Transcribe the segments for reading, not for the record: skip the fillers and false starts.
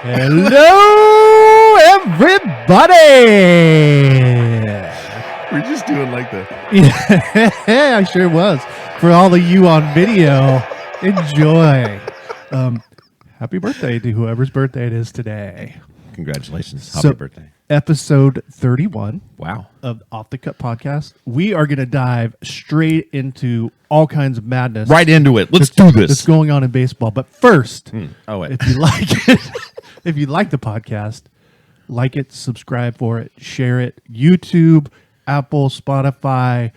Hello, everybody. We're just doing like the... Yeah, I sure was. For all of you on video, enjoy. Happy birthday to whoever's birthday it is today. Congratulations. Happy birthday. Episode 31 Wow. of Off the Cup podcast. We are going to dive straight into all kinds of madness. Right into it. Let's do this. That's going on in baseball. But first, wait. if you like it, if you like the podcast, like it, subscribe for it, share it. YouTube, Apple, Spotify,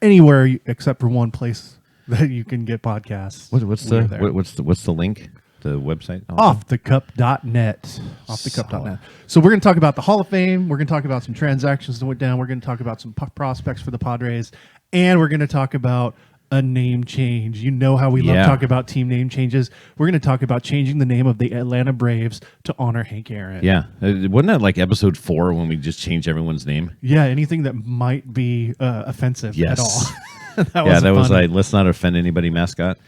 anywhere except for one place that you can get podcasts. What's the link? The website? Offthecup.net. Offthecup.net. So we're going to talk about the Hall of Fame. We're going to talk about some transactions that went down. We're going to talk about some prospects for the Padres. And we're going to talk about a name change. You know how we love talking about team name changes. We're going to talk about changing the name of the Atlanta Braves to honor Hank Aaron. Yeah. Wasn't that like episode 4 when we just changed everyone's name? Yeah, anything that might be offensive at all. that was like, let's not offend anybody mascot.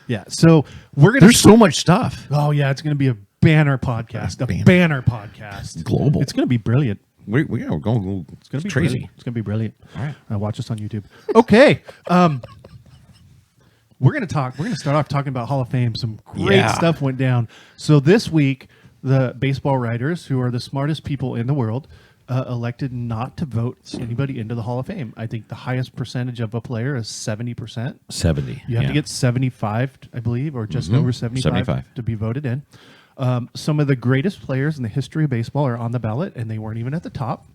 Yeah, so we're going to... There's so much stuff. Oh, yeah, it's going to be a banner podcast. A banner podcast. Global. It's going to be brilliant. We're going It's going to be crazy. Brilliant. It's going to be brilliant. All right. Watch us on YouTube. Okay. We're going to start off talking about Hall of Fame. Some great stuff went down. So this week, the baseball writers, who are the smartest people in the world, elected not to vote anybody into the Hall of Fame. I think the highest percentage of a player is 70%. 70. You have to get 75, I believe, or just over 75 to be voted in. Some of the greatest players in the history of baseball are on the ballot, and they weren't even at the top.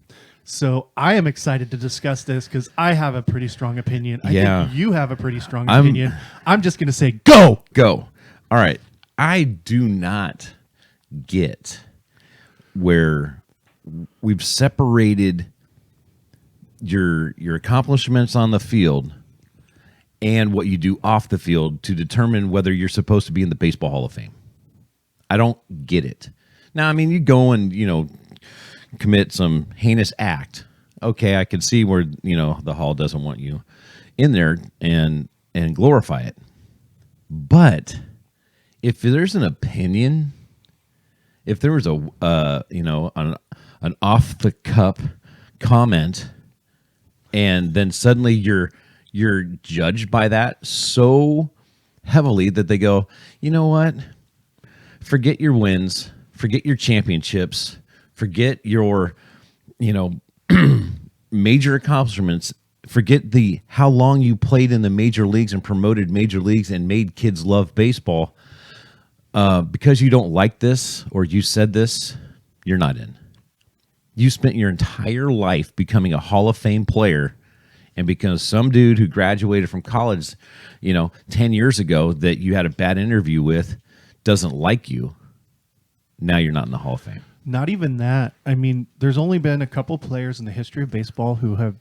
So I am excited to discuss this because I have a pretty strong opinion. I think you have a pretty strong opinion. I'm just going to say, go! Go. All right. I do not get where we've separated your accomplishments on the field and what you do off the field to determine whether you're supposed to be in the Baseball Hall of Fame. I don't get it. Now, I mean, you go and, commit some heinous act. Okay, I can see where, the Hall doesn't want you in there and glorify it. But if there's an opinion, if there was an off the cup comment, and then suddenly you're judged by that so heavily that they go, you know what? Forget your wins, forget your championships, forget your, major accomplishments. Forget how long you played in the major leagues and promoted major leagues and made kids love baseball. Because you don't like this or you said this, you're not in. You spent your entire life becoming a Hall of Fame player, and because some dude who graduated from college, 10 years ago that you had a bad interview with doesn't like you, now you're not in the Hall of Fame. Not even that. I mean, there's only been a couple players in the history of baseball who have,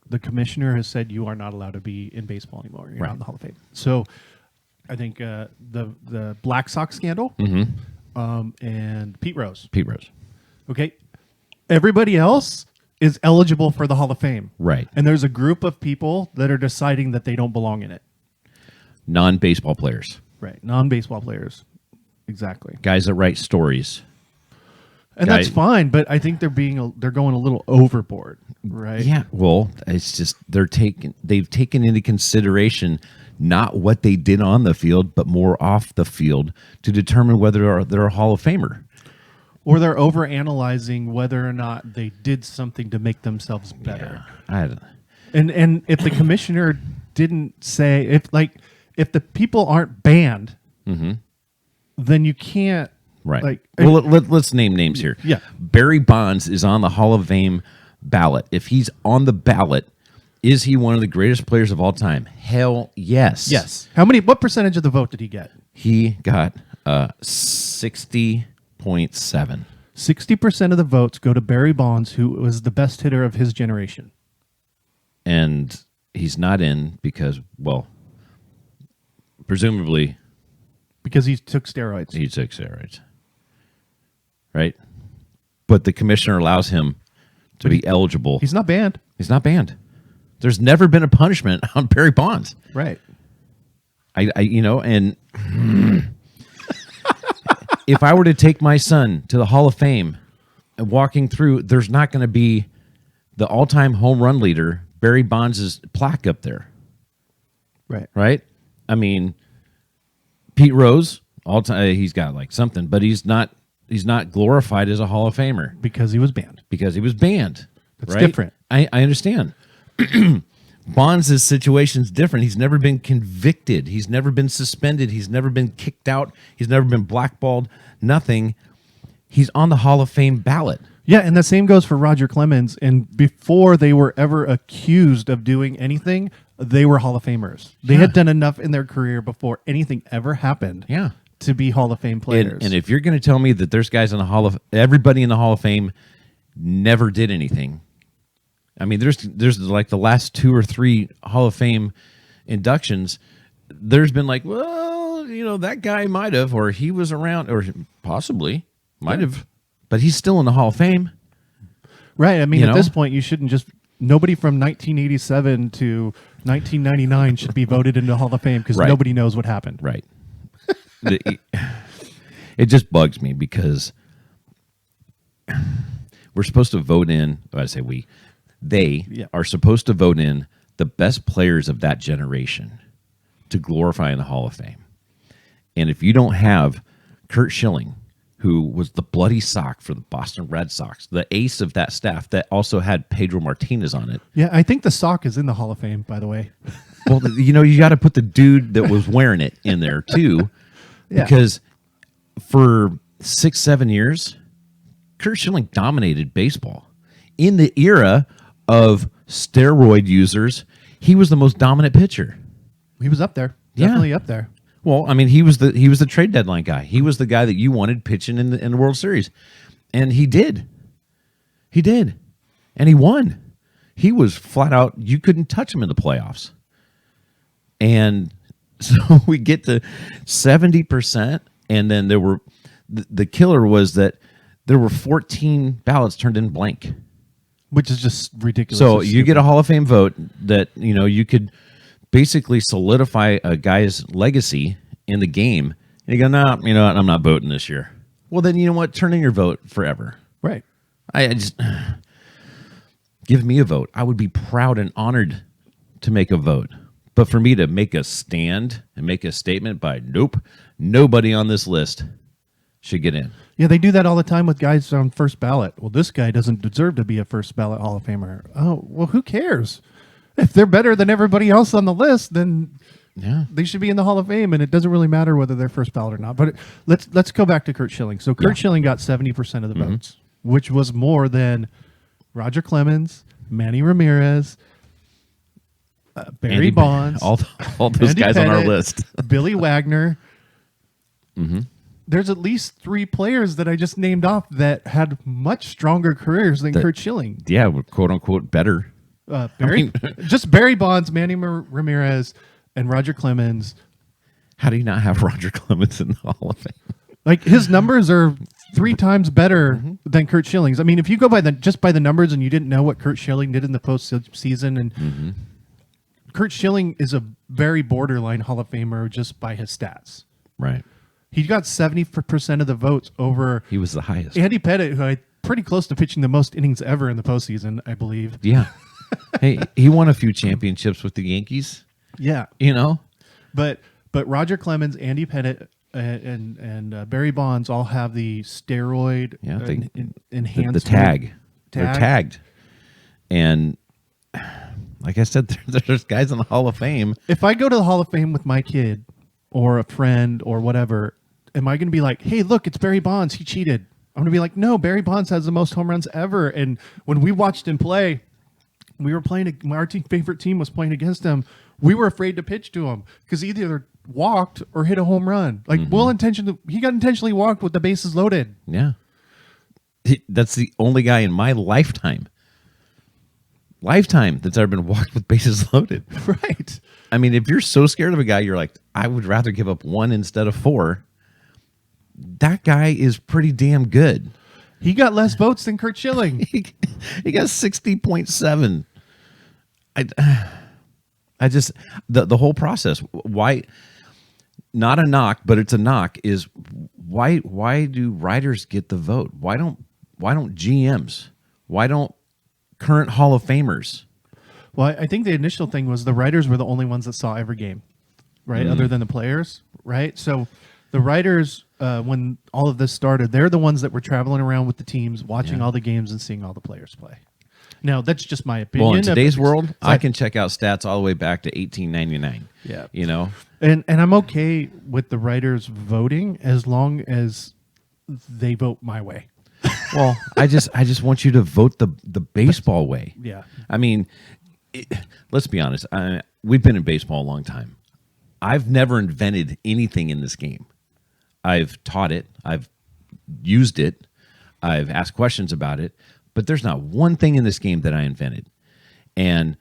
the commissioner has said you are not allowed to be in baseball anymore. You're not in the Hall of Fame. So I think the Black Sox scandal and Pete Rose. Okay. Everybody else is eligible for the Hall of Fame. Right. And there's a group of people that are deciding that they don't belong in it. Non-baseball players. Right. Non-baseball players. Exactly. Guys that write stories. And that's fine, but I think they're going a little overboard, right? Yeah. Well, it's just they've taken into consideration not what they did on the field, but more off the field to determine whether they're a Hall of Famer. Or they're overanalyzing whether or not they did something to make themselves better. Yeah, I don't know. And if the commissioner didn't say, if the people aren't banned, then you can't. Right. Well, let's name names here. Yeah. Barry Bonds is on the Hall of Fame ballot. If he's on the ballot, is he one of the greatest players of all time? Hell yes. Yes. What percentage of the vote did he get? He got 60.7. 60% of the votes go to Barry Bonds, who was the best hitter of his generation. And he's not in because, well, presumably... Because he took steroids. He took steroids. Right? But the commissioner allows him to be eligible. He's not banned. He's not banned. There's never been a punishment on Barry Bonds. Right. And if I were to take my son to the Hall of Fame and walking through, there's not going to be the all-time home run leader, Barry Bonds' plaque up there. Right. Right? I mean, Pete Rose, all time he's got like something, but he's not glorified as a Hall of Famer Because he was banned. That's right? Different. I understand. Bonds' situation's different. He's never been convicted. He's never been suspended. He's never been kicked out. He's never been blackballed. Nothing. He's on the Hall of Fame ballot. Yeah, and the same goes for Roger Clemens. And before they were ever accused of doing anything, they were Hall of Famers. They had done enough in their career before anything ever happened to be Hall of Fame players. And if you're going to tell me that there's guys in the everybody in the Hall of Fame never did anything. I mean, there's like the last 2 or 3 Hall of Fame inductions. There's been like, well, that guy might have, or he was around, or possibly might have, but he's still in the Hall of Fame. Right. I mean, at this point, you shouldn't just, nobody from 1987 to 1999 should be voted into the Hall of Fame because nobody knows what happened. Right. It just bugs me because we're supposed to vote in, I say they are supposed to vote in the best players of that generation to glorify in the Hall of Fame. And if you don't have Curt Schilling, who was the bloody sock for the Boston Red Sox, the ace of that staff that also had Pedro Martinez on it. Yeah, I think the sock is in the Hall of Fame, by the way. Well, you got to put the dude that was wearing it in there too, because for 6-7 years, Curt Schilling dominated baseball. In the era of steroid users, he was the most dominant pitcher. He was up there. Definitely up there. Well, I mean, he was the trade deadline guy. He was the guy that you wanted pitching in the World Series. And he did. He did. And he won. He was flat out, you couldn't touch him in the playoffs. And so we get to 70%, and then there were the killer was that there were 14 ballots turned in blank. Which is just ridiculous. So you get a Hall of Fame vote that, you could basically solidify a guy's legacy in the game. And you go, no, I'm not voting this year. Well, then you know what? Turn in your vote forever. Right. I just give me a vote. I would be proud and honored to make a vote. But for me to make a stand and make a statement by nobody on this list should get in. Yeah, they do that all the time with guys on first ballot. Well, this guy doesn't deserve to be a first ballot Hall of Famer. Oh, well, who cares? If they're better than everybody else on the list, then they should be in the Hall of Fame, and it doesn't really matter whether they're first ballot or not. But let's go back to Curt Schilling. So Curt Schilling got 70% of the votes, which was more than Roger Clemens, Manny Ramirez, Barry Bonds, all those Andy guys Pettit, on our list. Billy Wagner. There's at least 3 players that I just named off that had much stronger careers than Curt Schilling. Yeah, quote unquote better. Just Barry Bonds, Manny Ramirez, and Roger Clemens. How do you not have Roger Clemens in the Hall of Fame? Like, his numbers are 3 times better than Curt Schilling's. I mean, if you go by the numbers and you didn't know what Curt Schilling did in the postseason, and Curt Schilling is a very borderline Hall of Famer just by his stats. Right. He got 70% of the votes over. He was the highest. Andy Pettit, who had pretty close to pitching the most innings ever in the postseason, I believe. Yeah. Hey, he won a few championships with the Yankees. Yeah. But Roger Clemens, Andy Pettit, and Barry Bonds all have the steroid enhancement. The tag. They're tagged. And like I said, there's guys in the Hall of Fame. If I go to the Hall of Fame with my kid or a friend or whatever, am I going to be like, hey, look, it's Barry Bonds. He cheated. I'm going to be like, no, Barry Bonds has the most home runs ever. And when we watched him play, we were playing, our favorite team was playing against him. We were afraid to pitch to him because he either walked or hit a home run. Like, he got intentionally walked with the bases loaded. Yeah. That's the only guy in my lifetime that's ever been walked with bases loaded. Right. I mean, if you're so scared of a guy, you're like, I would rather give up 1 instead of 4. That guy is pretty damn good. He got less votes than Curt Schilling. He got 60.7. I just, the whole process, why, not a knock, but it's a knock, is why do writers get the vote? Why don't GMs? Why don't current Hall of Famers? Well, I think the initial thing was the writers were the only ones that saw every game, right? Other than the players, right? So the writers, when all of this started, they're the ones that were traveling around with the teams, watching all the games and seeing all the players play. Now, that's just my opinion. Well, in today's world, I can check out stats all the way back to 1899. Yeah. You know? And I'm okay with the writers voting as long as they vote my way. Well, I just want you to vote the baseball way. Yeah. I mean, let's be honest. We've been in baseball a long time. I've never invented anything in this game. I've taught it. I've used it. I've asked questions about it. But there's not one thing in this game that I invented. And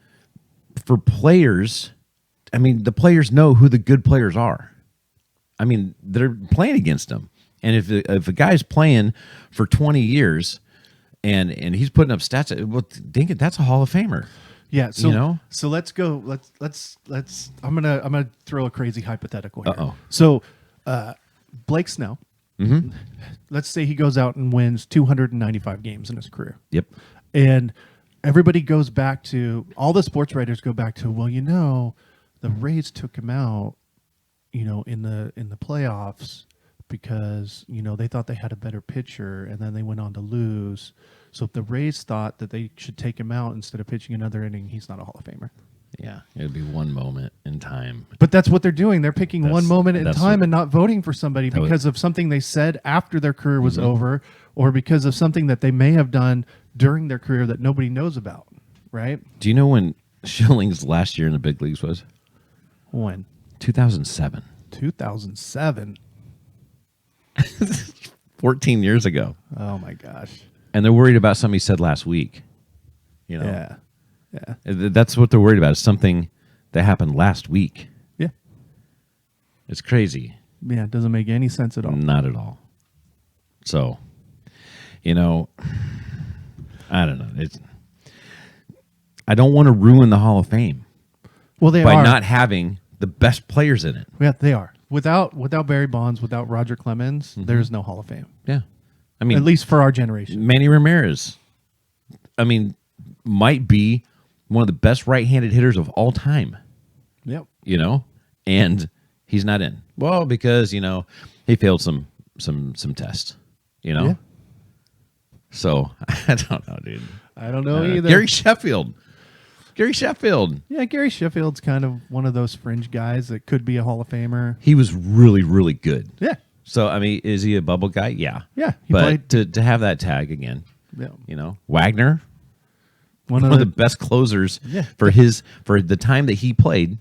for players, I mean, the players know who the good players are. I mean, they're playing against them. And if a guy's playing for 20 years and he's putting up stats, well, dang it, that's a Hall of Famer. Yeah, so You know? so let's go. Let's. I'm gonna throw a crazy hypothetical here. Uh-oh. So, Blake Snell. Let's say he goes out and wins 295 games in his career. Yep. And everybody goes back to all the sports writers go back to, well, the Rays took him out, in the playoffs because they thought they had a better pitcher and then they went on to lose. So if the Rays thought that they should take him out instead of pitching another inning, he's not a Hall of Famer. Yeah, it would be one moment in time. But that's what they're doing. They're picking one moment in time and not voting for somebody That because of something they said after their career was over, or because of something that they may have done during their career that nobody knows about, right? Do you know when Schilling's last year in the big leagues was? When? 2007. 2007. 14 years ago. Oh, my gosh. And they're worried about something he said last week. Yeah. That's what they're worried about, is something that happened last week. Yeah. It's crazy. Yeah, it doesn't make any sense at all. Not at all. So, I don't know. I don't want to ruin the Hall of Fame Well, they by are. not having the best players in it. Yeah, they are. Without Barry Bonds, without Roger Clemens, there's no Hall of Fame. Yeah. I mean, At least for our generation. Manny Ramirez, might be one of the best right-handed hitters of all time, Yep. and he's not in. Well, because, he failed some tests, Yeah. So, I don't know, dude. I don't know either. Gary Sheffield. Yeah, Gary Sheffield's kind of one of those fringe guys that could be a Hall of Famer. He was really, really good. Yeah. So, is he a bubble guy? Yeah. Yeah. He But played. to have that tag again, Yeah. Wagner, One one of the best closers for the time that he played.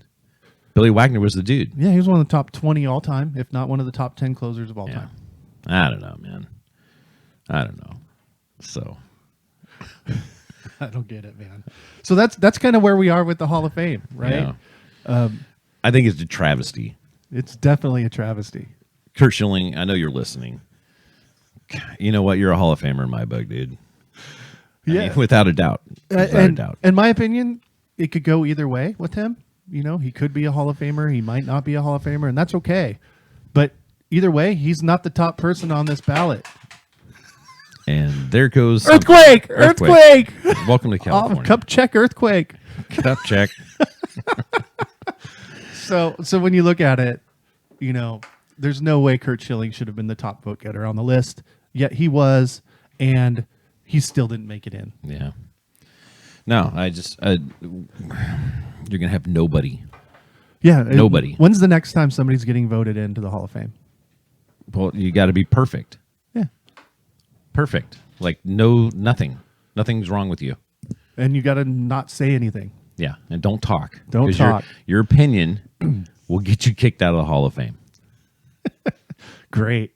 Billy Wagner was the dude. Yeah, he was one of the top 20 all time, if not one of the top 10 closers of all time. I don't know, man. I don't know. So I don't get it, man. So that's kind of where we are with the Hall of Fame, right? Yeah. I think it's a travesty. It's definitely a travesty. Kurt Schilling, I know you're listening. You know what? You're a Hall of Famer in my book, dude. Without a doubt. In my opinion, it could go either way with him. He could be a Hall of Famer. He might not be a Hall of Famer, and that's okay. But either way, he's not the top person on this ballot. And there goes Earthquake! Welcome to California. Cup check earthquake. Cup check. So when you look at it, there's no way Kurt Schilling should have been the top vote getter on the list. Yet he was, and he still didn't make it in. Yeah. No, you're going to have nobody. Yeah. Nobody. When's the next time somebody's getting voted into the Hall of Fame? Well, you got to be perfect. Yeah. Perfect. Like nothing. Nothing's wrong with you. And you got to not say anything. Yeah, and don't talk. Don't 'Cause talk. Your opinion will get you kicked out of the Hall of Fame. Great.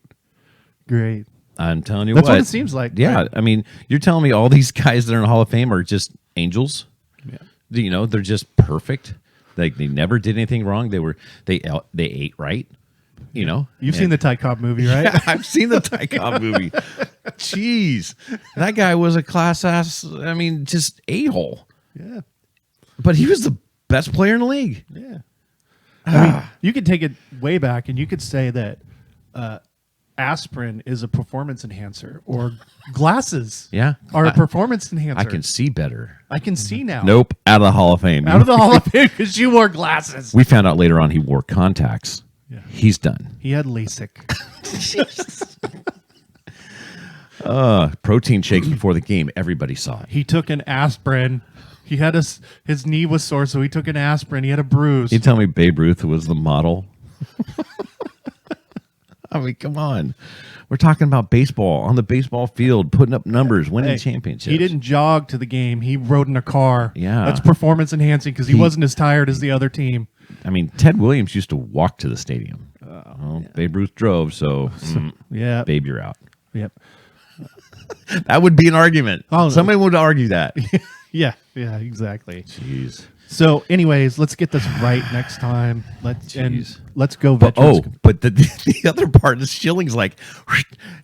I'm telling you That's what it seems like. Yeah, Right? You're telling me all these guys that are in the Hall of Fame are just angels? Yeah. They're just perfect. Like they never did anything wrong. They ate right. You've seen the Ty Cobb movie, right? Yeah, I've seen the Ty Cobb movie. Jeez, that guy was a class ass. Just a-hole. Yeah. But he was the best player in the league. Yeah. I mean, you could take it way back and you could say that aspirin is a performance enhancer, or glasses Yeah. are a performance enhancer. I can see better. I can see now. Nope. Out of the Hall of Fame. Out of the Hall of Fame because you wore glasses. We found out later on he wore contacts. Yeah. He's done. He had LASIK. Protein shakes before the game. Everybody saw it. He took an aspirin. He had his knee was sore, so he took an aspirin. He had a bruise. You tell me Babe Ruth was the model? I mean, come on. We're talking about baseball on the baseball field, putting up numbers, winning championships. He didn't jog to the game. He rode in a car. Yeah. That's performance enhancing because he wasn't as tired as the other team. I mean, Ted Williams used to walk to the stadium. Babe Ruth drove, so Yeah. Babe, you're out. Yep. That would be an argument. Oh, no. Somebody would argue that. Yeah. Yeah. Exactly. Jeez. So, anyways, let's get this right next time. Let's go But, veterans. but the other part is Schilling's like,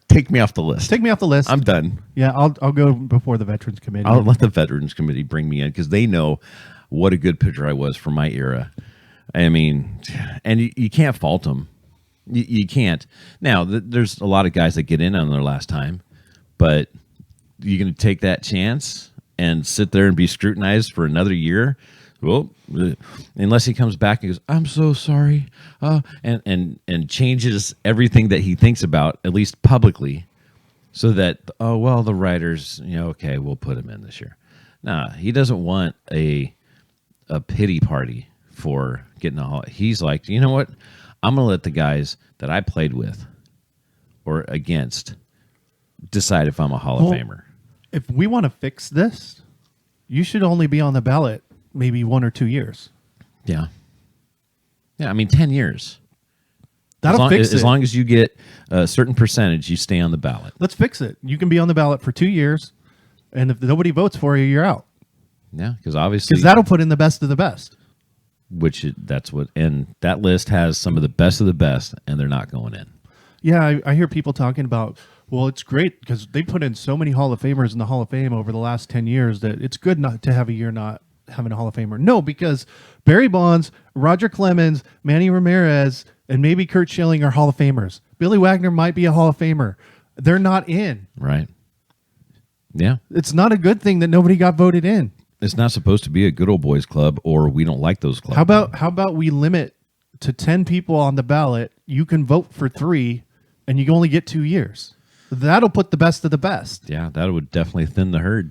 take me off the list. Take me off the list. I'm done. Yeah, I'll go before the veterans committee. I'll let the Veterans Committee bring me in because they know what a good pitcher I was for my era. I mean, and you can't fault them. You can't. Now, there's a lot of guys that get in on their last time, but you're going to take that chance and sit there and be scrutinized for another year? Well, unless he comes back and goes, I'm so sorry, and changes everything that he thinks about, at least publicly, so that, the writers, okay, we'll put him in this year. Nah, he doesn't want a pity party for getting a Hall. He's like, you know what? I'm going to let the guys that I played with or against decide if I'm a Hall of Famer. If we want to fix this, you should only be on the ballot maybe 1 or 2 years. Yeah. Yeah, I mean, 10 years. That'll fix it. As long as you get a certain percentage, you stay on the ballot. Let's fix it. You can be on the ballot for 2 years, and if nobody votes for you, you're out. Yeah, because obviously... Because that'll put in the best of the best. And that list has some of the best, and they're not going in. Yeah, I hear people talking about, well, it's great because they put in so many Hall of Famers in the Hall of Fame over the last 10 years that it's good not to have a year not having a Hall of Famer. No, because Barry Bonds, Roger Clemens, Manny Ramirez, and maybe Curt Schilling are Hall of Famers. Billy Wagner might be a Hall of Famer. They're not in. Right. Yeah. It's not a good thing that nobody got voted in. It's not supposed to be a good old boys club, or we don't like those clubs. How about we limit to 10 people on the ballot? You can vote for 3, and you can only get 2 years. That'll put the best of the best. Yeah, that would definitely thin the herd.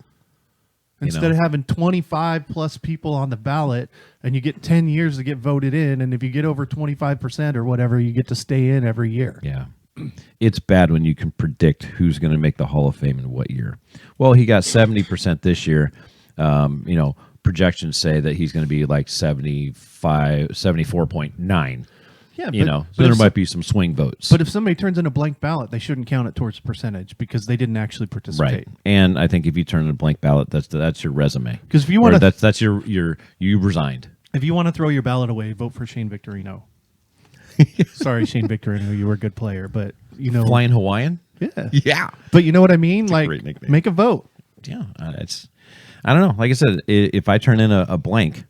Instead of having 25 plus people on the ballot, and you get 10 years to get voted in, and if you get over 25% or whatever, you get to stay in every year. Yeah. It's bad when you can predict who's going to make the Hall of Fame in what year. Well, he got 70% this year. Projections say that he's going to be like 74.9. Yeah, so there might be some swing votes. But if somebody turns in a blank ballot, they shouldn't count it towards percentage because they didn't actually participate. Right. And I think if you turn in a blank ballot, that's your resume. Because if you want to, that's you resigned. If you want to throw your ballot away, vote for Shane Victorino. Sorry, Shane Victorino, you were a good player, but Flying Hawaiian. Yeah, yeah. But you know what I mean? Like, great nickname. Make a vote. Yeah, I don't know. Like I said, if I turn in a blank,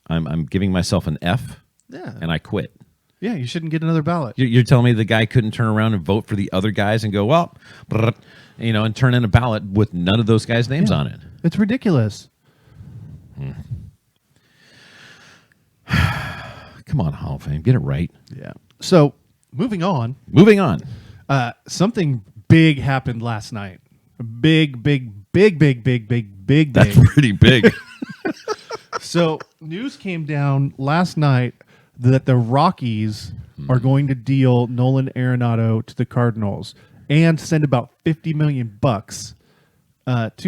I'm giving myself an F. Yeah. And I quit. Yeah, you shouldn't get another ballot. You're telling me the guy couldn't turn around and vote for the other guys and go, well, and turn in a ballot with none of those guys' names on it. It's ridiculous. Come on, Hall of Fame. Get it right. Yeah. So, moving on. Something big happened last night. Big. That's pretty big. So, news came down last night that the Rockies are going to deal Nolan Arenado to the Cardinals and send about $50 million to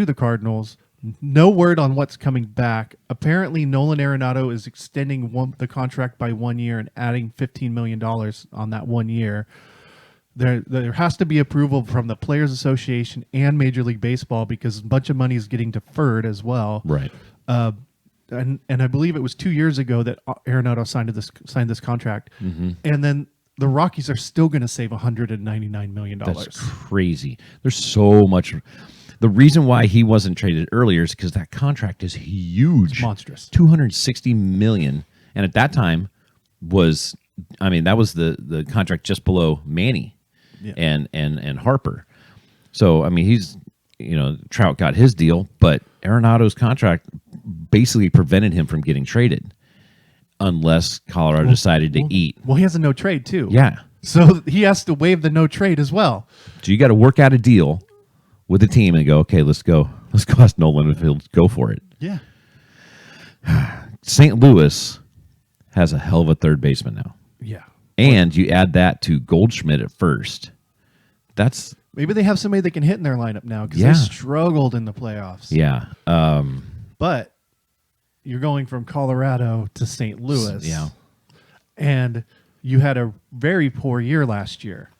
the Cardinals. No word on what's coming back. Apparently, Nolan Arenado is extending the contract by 1 year and adding $15 million on that 1 year. There has to be approval from the Players Association and Major League Baseball because a bunch of money is getting deferred as well. Right. And I believe it was 2 years ago that Arenado signed this contract. Mm-hmm. And then the Rockies are still going to save $199 million. That's crazy. There's so much. The reason why he wasn't traded earlier is because that contract is huge. It's monstrous. $260 million. And at that time that was the contract just below Manny. and Harper. So I mean, he's Trout got his deal, but Arenado's contract basically prevented him from getting traded unless Colorado decided to eat. Well, he has a no trade too. Yeah. So he has to waive the no trade as well. So you got to work out a deal with the team and go, okay, let's go ask Nolan if he'll go for it. Yeah. St. Louis has a hell of a third baseman now. Yeah. And you add that to Goldschmidt at first. That's maybe they have somebody that can hit in their lineup now because Yeah. they struggled in the playoffs. yeah. But you're going from Colorado to St. Louis. Yeah. And you had a very poor year last year.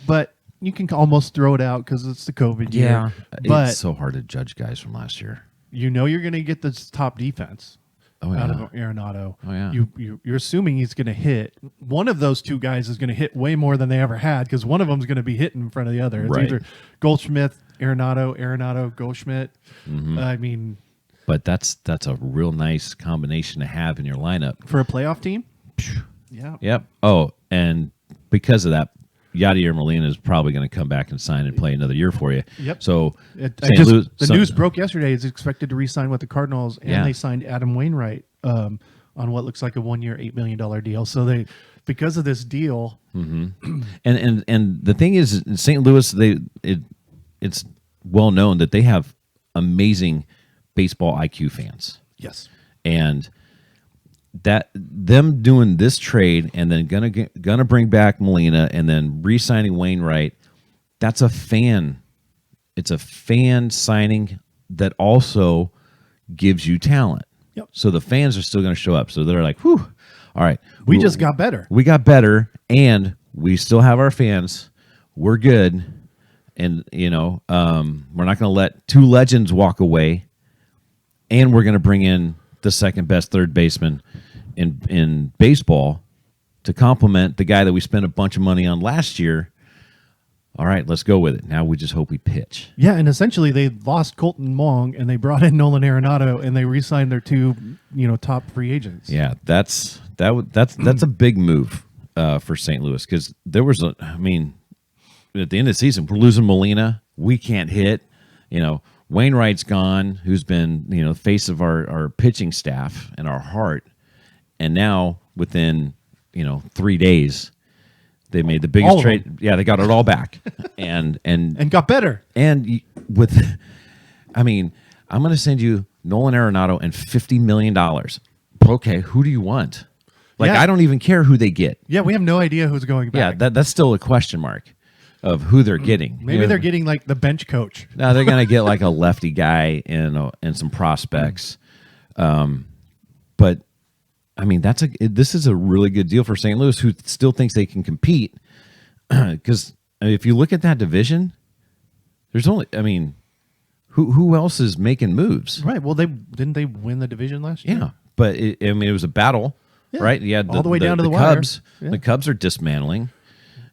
But you can almost throw it out because it's the COVID year. But it's so hard to judge guys from last year. you know you're going to get this top defense out of Arenado. Oh, yeah. You're assuming he's going to hit. One of those two guys is going to hit way more than they ever had because one of them is going to be hitting in front of the other. It's Right. either Goldschmidt, Arenado, Goldschmidt. I mean, But that's a real nice combination to have in your lineup. for a playoff team, yeah. Yep. Oh, and because of that, Yadier Molina is probably going to come back and sign and play another year for you. Yep. So The news broke yesterday. He's expected to re-sign with the Cardinals, and Yeah. they signed Adam Wainwright on what looks like a 1-year, $8 million deal. So they, because of this deal, And the thing is, in St. Louis, it's well known that they have amazing baseball IQ fans, yes, and that them doing this trade and then gonna bring back Molina and then re-signing Wainwright, that's a fan. It's a fan signing that also gives you talent. Yep. So the fans are still going to show up. So they're like, "Whew, all right, we just got better." we got better, and we still have our fans. We're good, and we're not going to let two legends walk away, and we're going to bring in the second best third baseman in baseball to complement the guy that we spent a bunch of money on last year. All right, let's go with it. Now we just hope we pitch. Yeah, and essentially they lost Colton Wong and they brought in Nolan Arenado and they re-signed their two, top free agents. Yeah, that's a big move for St. Louis because there was at the end of the season we're losing Molina. We can't hit. Wainwright's gone, who's been face of our pitching staff and our heart, and now within 3 days they made the All biggest of trade. them. Yeah, they got it all back, and got better. and with, I'm going to send you Nolan Arenado and $50 million. Okay, who do you want? Yeah. I don't even care who they get. Yeah, we have no idea who's going back. Yeah, that's still a question mark of who they're getting. Maybe they're getting like the bench coach. No, they're going to get like a lefty guy and some prospects. But this is a really good deal for St. Louis, who still thinks they can compete. Because if you look at that division, there's only who else is making moves? Right. Well, didn't they win the division last year? Yeah, but it was a battle, right? You had all the way down to the wire. Cubs. Yeah. The Cubs are dismantling.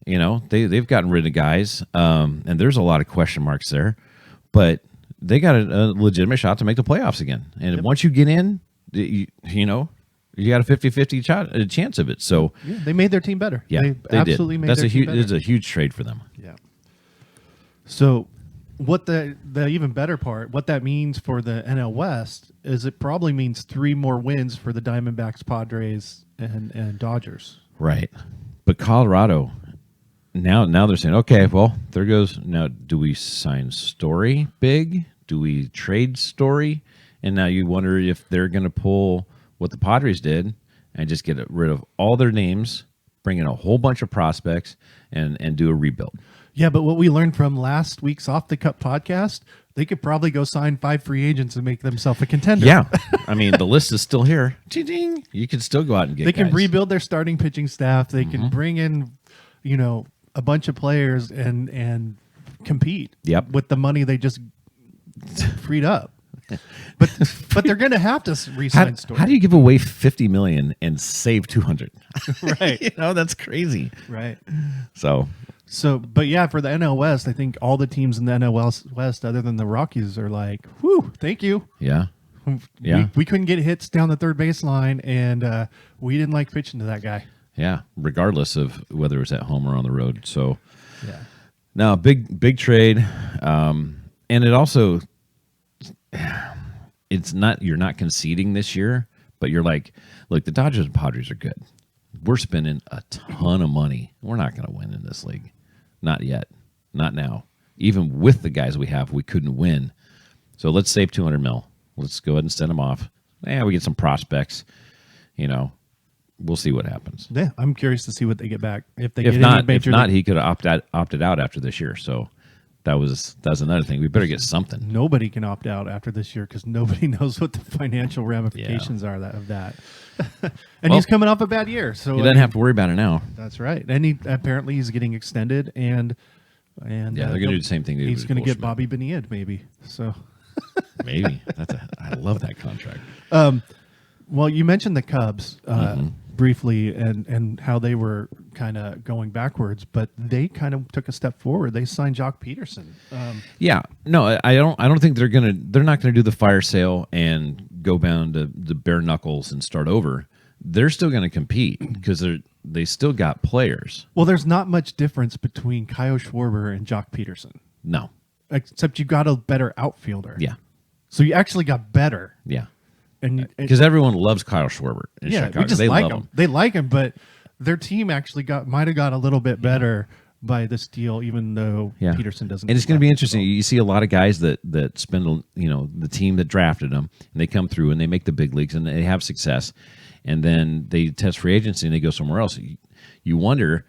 They've gotten rid of guys, and there's a lot of question marks there, but they got a legitimate shot to make the playoffs again. And once you get in, you got a 50-50 chance of it. So Yeah, they made their team better. yeah, they absolutely did. made That's their a team huge. better. It's a huge trade for them. Yeah. So, what the even better part, what that means for the NL West is it probably means 3 more wins for the Diamondbacks, Padres, and Dodgers. Right. But Colorado, now they're saying, okay, well, there goes. Now, do we sign Story big? Do we trade Story? And now you wonder if they're going to pull what the Padres did and just get rid of all their names, bring in a whole bunch of prospects, and do a rebuild. Yeah, but what we learned from last week's Off the Cup podcast, they could probably go sign 5 free agents and make themselves a contender. Yeah. The list is still here. Ching. You can still go out and get They can guys. rebuild their starting pitching staff. They can bring in, a bunch of players and compete Yep. with the money they just freed up. But they're going to have to re-sign Story. How do you give away $50 million and save $200? Right. That's crazy. Right. So But yeah, for the NL West, I think all the teams in the NL West, other than the Rockies, are like, whew, thank you. yeah. Yeah. We couldn't get hits down the third baseline, and we didn't like pitching to that guy. Yeah, regardless of whether it's at home or on the road. So, Yeah. No, big trade, and it also, it's not, you're not conceding this year, but you're like, look, the Dodgers and Padres are good. We're spending a ton of money. We're not going to win in this league, not yet, not now. Even with the guys we have, we couldn't win. So let's save $200 million. Let's go ahead and send them off. Yeah, we get some prospects. We'll see what happens. Yeah, I'm curious to see what they get back. If they If get not, any major league- he could have opted out after this year. So that's another thing. We better get something. Nobody can opt out after this year because nobody knows what the financial ramifications are of that. And he's coming off a bad year, so He doesn't have to worry about it now. That's right. And he's getting extended, and yeah, they're going to do the same thing. He's going to get Bobby Bonilla, maybe. So maybe I love that contract. Well, you mentioned the Cubs briefly, and how they were kind of going backwards, but they kind of took a step forward. They signed Jock Peterson. Yeah, no, I don't think they're not gonna do the fire sale and go down to the bare knuckles and start over. They're still going to compete because they still got players. Well, there's not much difference between Kyle Schwarber and Jock Peterson. No, except you got a better outfielder. Yeah, so you actually got better. Yeah. And because everyone loves Kyle Schwarber in Chicago. We just they like love him. They like him, but their team actually might have got a little bit better by this deal, even though Peterson doesn't. And it's going to be interesting. You see a lot of guys that spend, the team that drafted them, and they come through and they make the big leagues and they have success, and then they test free agency and they go somewhere else. You wonder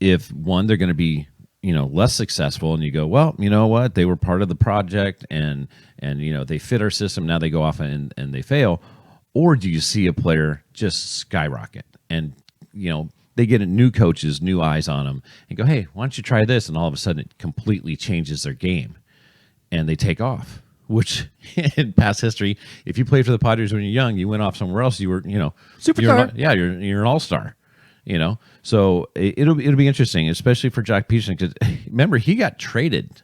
if they're going to be less successful, and you go, well, you know what, they were part of the project and they fit our system. Now they go off and they fail. Or do you see a player just skyrocket and they get new coaches, new eyes on them, and go, hey, why don't you try this? And all of a sudden it completely changes their game and they take off. Which in past history, if you played for the Padres when you're young, you went off somewhere else, you were superstar. You're an all-star. So it'll be interesting, especially for Jock Peterson, because remember, he got traded.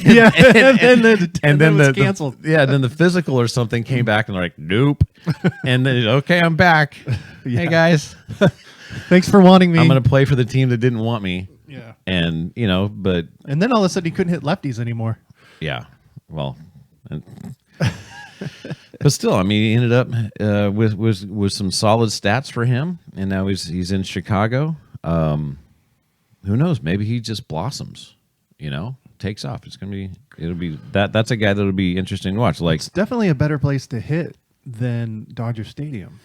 Yeah, and then it was canceled. Then the physical or something came back, and they're like, nope. And then, okay, I'm back. Hey, guys. Thanks for wanting me. I'm going to play for the team that didn't want me. Yeah. And, but. And then all of a sudden he couldn't hit lefties anymore. Yeah. Well. But still, I mean, he ended up with some solid stats for him, and now he's in Chicago. Who knows? Maybe he just blossoms. Takes off. It'll be that's a guy that'll be interesting to watch. Like, it's definitely a better place to hit than Dodger Stadium.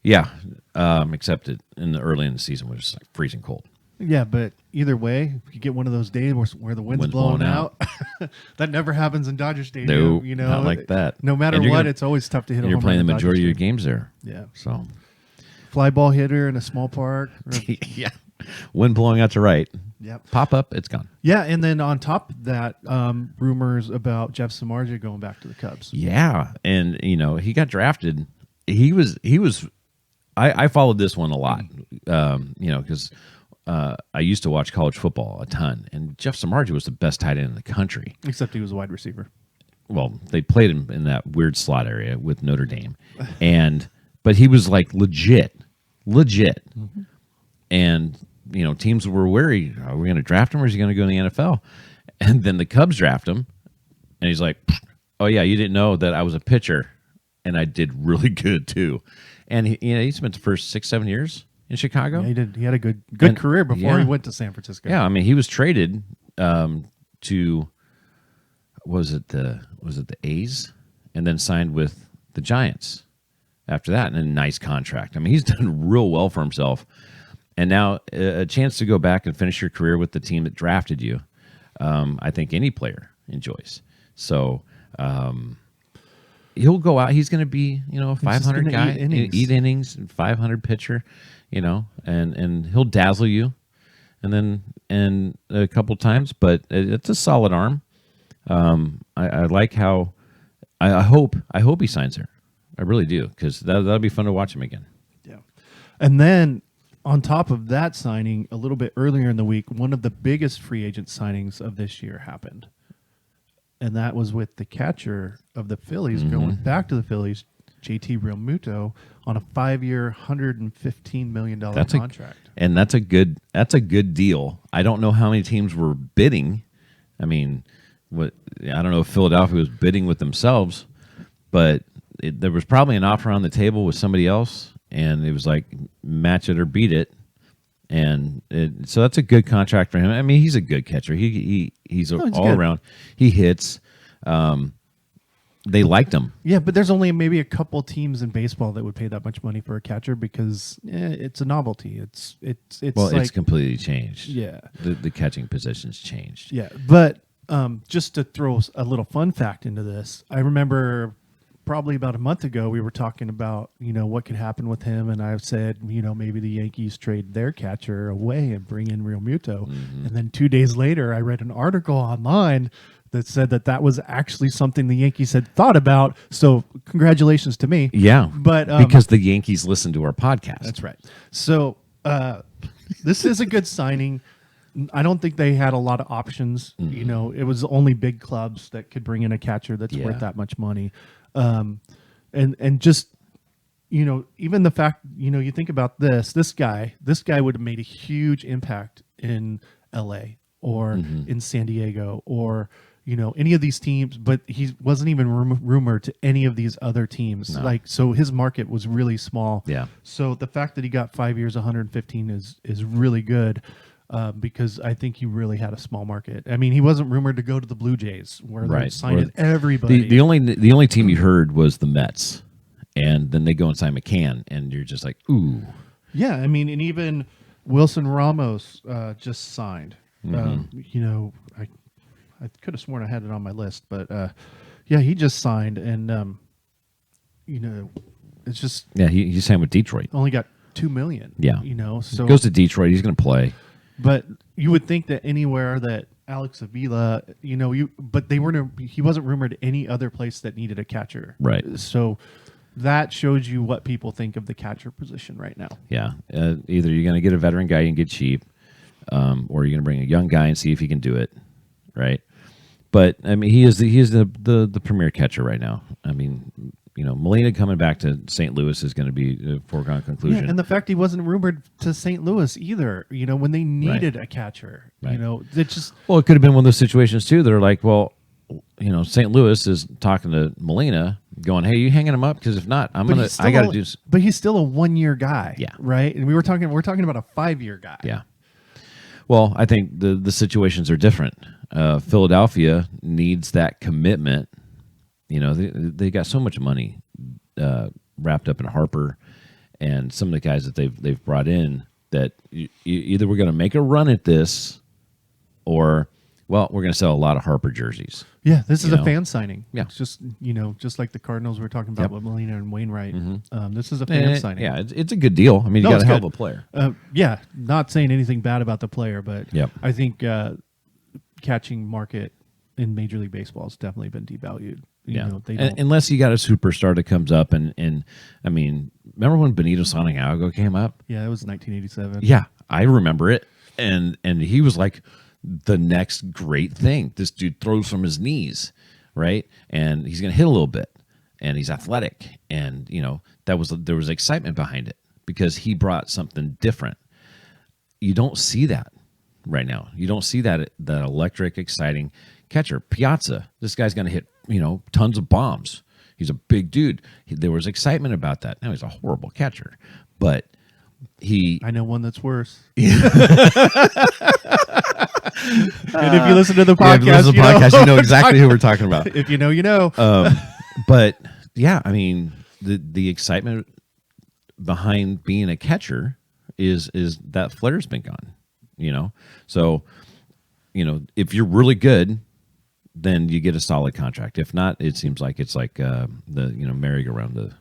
Yeah, except in the early in the season, which is like freezing cold. Yeah, but either way, if you get one of those days where the wind's blowing out, that never happens in Dodger Stadium. No, not like that. No matter what, it's always tough to hit. You're playing the majority of your games there. Yeah. So, fly ball hitter in a small park. Yeah, wind blowing out to right. Yep. Pop up, it's gone. Yeah, and then on top of that, rumors about Jeff Samardzija going back to the Cubs. Yeah, and he got drafted. He was. I followed this one a lot. Because. I used to watch college football a ton, and Jeff Samardzija was the best tight end in the country. Except he was a wide receiver. Well, they played him in that weird slot area with Notre Dame, but he was like legit, mm-hmm. And teams were worried: are we going to draft him, or is he going to go in the NFL? And then the Cubs draft him, and he's like, "Oh yeah, you didn't know that I was a pitcher, and I did really good too." And he spent the first 6-7 years in Chicago. Yeah, he did. He had a good career before he went to San Francisco. Yeah, I mean, he was traded to was it the A's, and then signed with the Giants after that, and a nice contract. I mean, he's done real well for himself, and now a chance to go back and finish your career with the team that drafted you. I think any player enjoys. So he'll go out. He's going to be a 500 guy, eat innings, 500 pitcher. And he'll dazzle you, and a couple times, but it's a solid arm. I like how I hope he signs there. I really do, because that'll be fun to watch him again. Yeah, and then on top of that signing, a little bit earlier in the week, one of the biggest free agent signings of this year happened, and that was with the catcher of the Phillies going back to the Phillies, JT Realmuto on a 5-year, $115 million contract. And that's a good deal. I don't know how many teams were bidding. I mean, I don't know if Philadelphia was bidding with themselves, but there was probably an offer on the table with somebody else, and it was like match it or beat it. And so that's a good contract for him. I mean, he's a good catcher. He's all good. Around. He hits. They liked him. Yeah, but there's only maybe a couple teams in baseball that would pay that much money for a catcher because it's a novelty. It's it's completely changed. Yeah, the catching position's changed. Yeah, but just to throw a little fun fact into this, I remember probably about a month ago we were talking about what could happen with him, and I said maybe the Yankees trade their catcher away and bring in Realmuto, and then 2 days later I read an article online that said that was actually something the Yankees had thought about. So congratulations to me. Yeah, but because the Yankees listen to our podcast. That's right. So this is a good signing. I don't think they had a lot of options. It was only big clubs that could bring in a catcher that's worth that much money. And just even the fact you think about this guy would have made a huge impact in LA or in San Diego or any of these teams, but he wasn't even rumored to any of these other teams. No. So his market was really small. Yeah. So the fact that he got 5 years, 115 is really good. Because I think he really had a small market. I mean, he wasn't rumored to go to the Blue Jays, where they signed everybody. The only team you heard was the Mets, and then they go and sign McCann, and you're just like, ooh. Yeah, I mean, and even Wilson Ramos just signed. I could have sworn I had it on my list, but yeah, he just signed, and it's just he signed with Detroit. Only got $2 million. Yeah, so goes to Detroit. He's going to play. But you would think that anywhere that Alex Avila, but they weren't. He wasn't rumored any other place that needed a catcher. Right. So that shows you what people think of the catcher position right now. Yeah. Either you're going to get a veteran guy and get cheap, or you're going to bring a young guy and see if he can do it. Right. But I mean, he is the premier catcher right now. I mean, Molina coming back to St. Louis is going to be a foregone conclusion. Yeah, and the fact he wasn't rumored to St. Louis either, when they needed a catcher, it just... Well, it could have been one of those situations, too. They're like, well, St. Louis is talking to Molina, going, hey, you hanging him up? Because if not, I got to do... But he's still a 1-year guy, yeah, right? And we're talking about a 5-year guy. Yeah. Well, I think the situations are different. Philadelphia needs that commitment. They got so much money wrapped up in Harper and some of the guys that they've brought in that either we're going to make a run at this or, well, we're going to sell a lot of Harper jerseys. Yeah, this is a fan signing. Yeah. It's just, just like the Cardinals we were talking about with Molina and Wainwright. This is a fan signing. Yeah, it's a good deal. I mean, you got a hell of a player. Yeah, not saying anything bad about the player, but yep. I think catching market in Major League Baseball has definitely been devalued. Unless you got a superstar that comes up and I mean, remember when Benito Santiago came up? Yeah, it was 1987. Yeah, I remember it, and he was like the next great thing. This dude throws from his knees, right, and he's gonna hit a little bit, and he's athletic, and there was excitement behind it because he brought something different. You don't see that right now. You don't see that electric, exciting catcher. Piazza, this guy's going to hit, tons of bombs. He's a big dude. There was excitement about that. Now he's a horrible catcher, but I know one that's worse. And if you listen to the podcast, you know exactly who we're talking about. If you know, you know. But yeah, I mean, the excitement behind being a catcher is that flair's been gone. So if you're really good, then you get a solid contract. If not, it seems like it's like the merry-go-round to